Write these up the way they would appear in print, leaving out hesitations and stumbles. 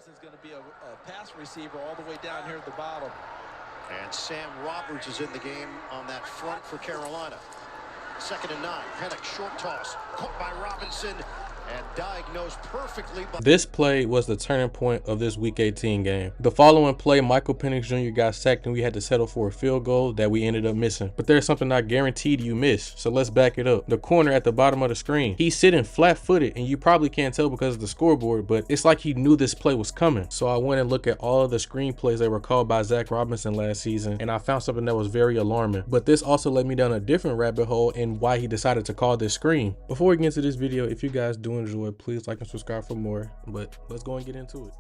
Robinson's going to be a pass receiver all the way down here at the bottom. And Sam Roberts is in the game on that front for Carolina. 2nd and 9. Penix short toss. Caught by Robinson and diagnosed perfectly. This play was the turning point of this Week 18 game. The following play, Michael Penix Jr. got sacked and we had to settle for a field goal that we ended up missing. But there's something I guaranteed you miss, so let's back it up. The corner at the bottom of the screen, he's sitting flat-footed, and you probably can't tell because of the scoreboard, but it's like he knew this play was coming. So I went and looked at all of the screen plays that were called by Zac Robinson last season, and I found something that was very alarming. But this also led me down a different rabbit hole in why he decided to call this screen. Before we get into this video, if you guys do enjoy, please like and subscribe for more, but let's go and get into it.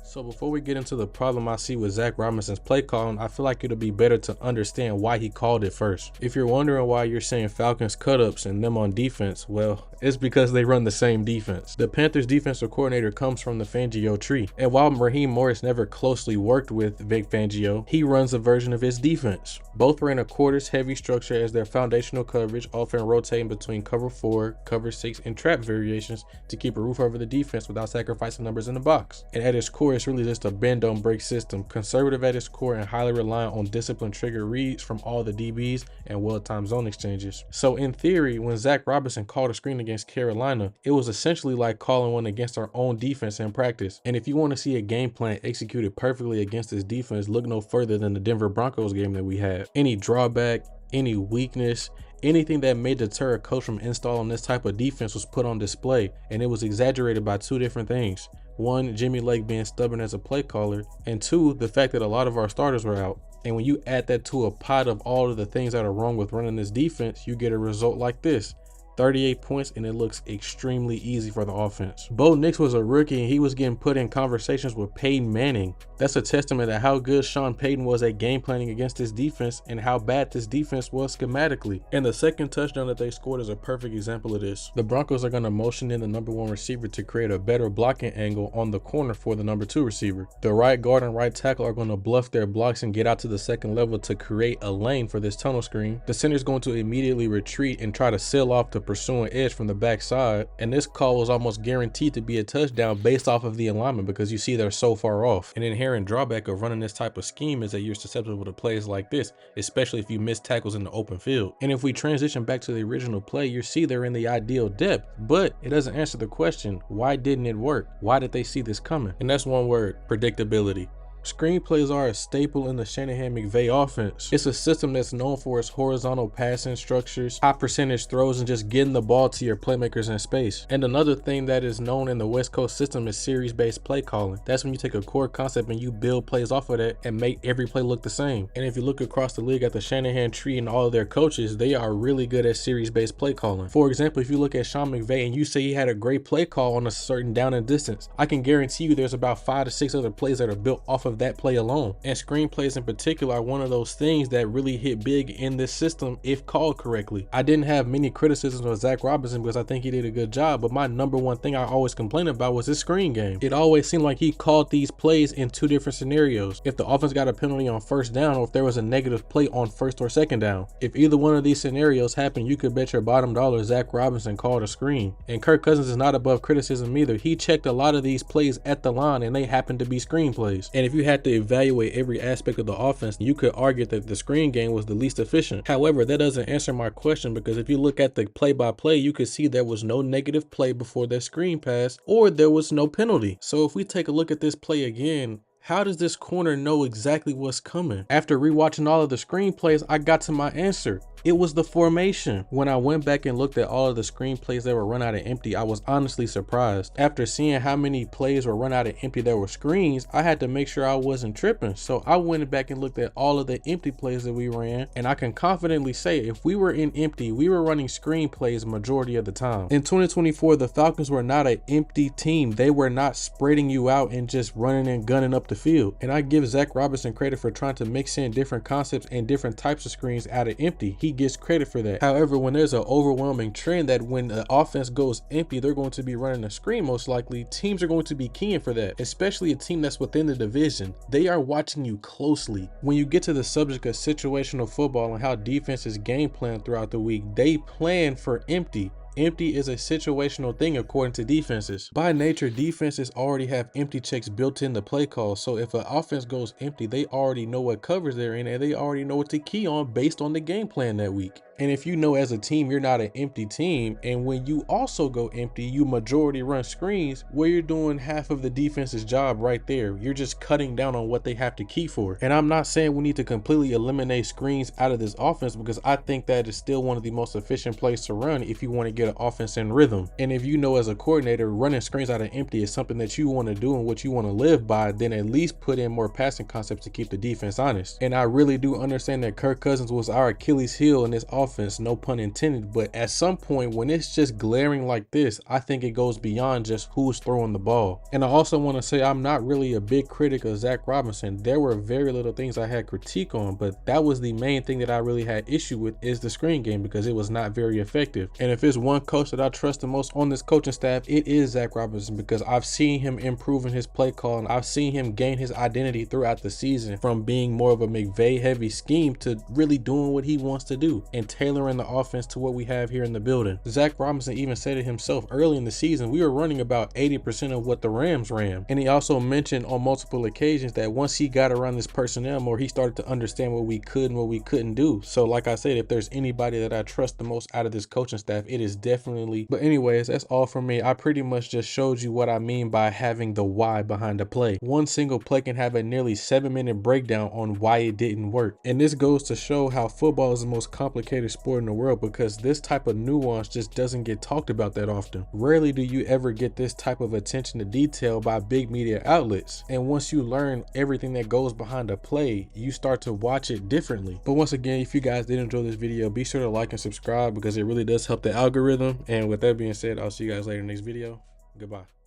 So before we get into the problem I see with Zac Robinson's play calling, I feel like it'll be better to understand why he called it first. If you're wondering why you're seeing Falcons cut-ups and them on defense, well, it's because they run the same defense. The Panthers defensive coordinator comes from the Fangio tree, and while Raheem Morris never closely worked with Vic Fangio, he runs a version of his defense. Both ran a quarters heavy structure as their foundational coverage, often rotating between cover 4, cover 6, and trap variations to keep a roof over the defense without sacrificing numbers in the box. And at its core, it's really just a bend don't break system, conservative at its core and highly reliant on disciplined trigger reads from all the DBs and well-timed zone exchanges. So in theory, when Zac Robinson called a screen against Carolina, it was essentially like calling one against our own defense in practice. And if you want to see a game plan executed perfectly against this defense, look no further than the Denver Broncos game that we had. Any drawback, any weakness, anything that may deter a coach from installing this type of defense was put on display, and it was exaggerated by two different things. One, Jimmy Lake being stubborn as a play caller, and two, the fact that a lot of our starters were out. And when you add that to a pot of all of the things that are wrong with running this defense, you get a result like this. 38 points, and it looks extremely easy for the offense. Bo Nix was a rookie and he was getting put in conversations with Peyton Manning. That's a testament to how good Sean Payton was at game planning against this defense and how bad this defense was schematically. And the second touchdown that they scored is a perfect example of this. The Broncos are going to motion in the number 1 receiver to create a better blocking angle on the corner for the number 2 receiver. The right guard and right tackle are going to bluff their blocks and get out to the second level to create a lane for this tunnel screen. The center is going to immediately retreat and try to seal off the pursuing edge from the backside, and this call was almost guaranteed to be a touchdown based off of the alignment because you see they're so far off. An inherent drawback of running this type of scheme is that you're susceptible to plays like this, especially if you miss tackles in the open field. And if we transition back to the original play, you see they're in the ideal depth, but it doesn't answer the question, why didn't it work? Why did they see this coming? And that's one word: predictability. Screenplays are a staple in the Shanahan-McVay offense. It's a system that's known for its horizontal passing structures, high percentage throws, and just getting the ball to your playmakers in space. And another thing that is known in the West Coast system is series-based play calling. That's when you take a core concept and you build plays off of that and make every play look the same. And if you look across the league at the Shanahan tree and all of their coaches, they are really good at series-based play calling. For example, if you look at Sean McVay and you say he had a great play call on a certain down and distance, I can guarantee you there's about 5 to 6 other plays that are built off of that play alone. And screenplays in particular are one of those things that really hit big in this system if called correctly. I didn't have many criticisms of Zac Robinson because I think he did a good job, but my number one thing I always complained about was his screen game. It always seemed like he called these plays in 2 different scenarios. If the offense got a penalty on first down, or if there was a negative play on first or second down. If either one of these scenarios happened, you could bet your bottom dollar Zac Robinson called a screen. And Kirk Cousins is not above criticism either. He checked a lot of these plays at the line and they happened to be screenplays. And if you had to evaluate every aspect of the offense, you could argue that the screen game was the least efficient. However, that doesn't answer my question, because if you look at the play-by-play, you could see there was no negative play before that screen pass, or there was no penalty. So if we take a look at this play again, how does this corner know exactly what's coming? After rewatching all of the screenplays, I got to my answer. It was the formation. When I went back and looked at all of the screenplays that were run out of empty, I was honestly surprised. After seeing how many plays were run out of empty that were screens, I had to make sure I wasn't tripping. So I went back and looked at all of the empty plays that we ran, and I can confidently say if we were in empty, we were running screenplays majority of the time. In 2024, the Falcons were not an empty team. They were not spreading you out and just running and gunning up the field. And I give Zac Robinson credit for trying to mix in different concepts and different types of screens out of empty. He gets credit for that. However, when there's an overwhelming trend that when the offense goes empty, they're going to be running a screen most likely, teams are going to be keying for that, especially a team that's within the division. They are watching you closely. When you get to the subject of situational football and how defenses game plan throughout the week, they plan for empty. empty is a situational thing according to defenses. By nature, defenses already have empty checks built in the play call, so if an offense goes empty, they already know what covers they're in and they already know what to key on based on the game plan that week. And if you know as a team you're not an empty team, and when you also go empty, you majority run screens, well, you're doing half of the defense's job right there. You're just cutting down on what they have to key for. And I'm not saying we need to completely eliminate screens out of this offense, because I think that is still one of the most efficient plays to run if you want to get an offense in rhythm. And if you know as a coordinator running screens out of empty is something that you want to do and what you want to live by, then at least put in more passing concepts to keep the defense honest. And I really do understand that Kirk Cousins was our Achilles heel in this offense, no pun intended, but at some point when it's just glaring like this, I think it goes beyond just who's throwing the ball. And I also want to say I'm not really a big critic of Zac Robinson. There were very little things I had critique on, but that was the main thing that I really had issue with, is the screen game, because it was not very effective. And if it's one coach that I trust the most on this coaching staff, it is Zac Robinson, because I've seen him improving his play call and I've seen him gain his identity throughout the season, from being more of a McVay heavy scheme to really doing what he wants to do and tailoring the offense to what we have here in the building. Zac Robinson even said it himself early in the season. We were running about 80% of what the Rams ran. And he also mentioned on multiple occasions that once he got around this personnel more, he started to understand what we could and what we couldn't do. So like I said, if there's anybody that I trust the most out of this coaching staff, it is definitely. But anyways, that's all from me. I pretty much just showed you what I mean by having the why behind the play. One single play can have a nearly 7-minute breakdown on why it didn't work. And this goes to show how football is the most complicated sport in the world, because this type of nuance just doesn't get talked about that often. Rarely do you ever get this type of attention to detail by big media outlets. And once you learn everything that goes behind a play, you start to watch it differently. But once again, if you guys did enjoy this video, be sure to like and subscribe, because it really does help the algorithm. And with that being said, I'll see you guys later in the next video. Goodbye.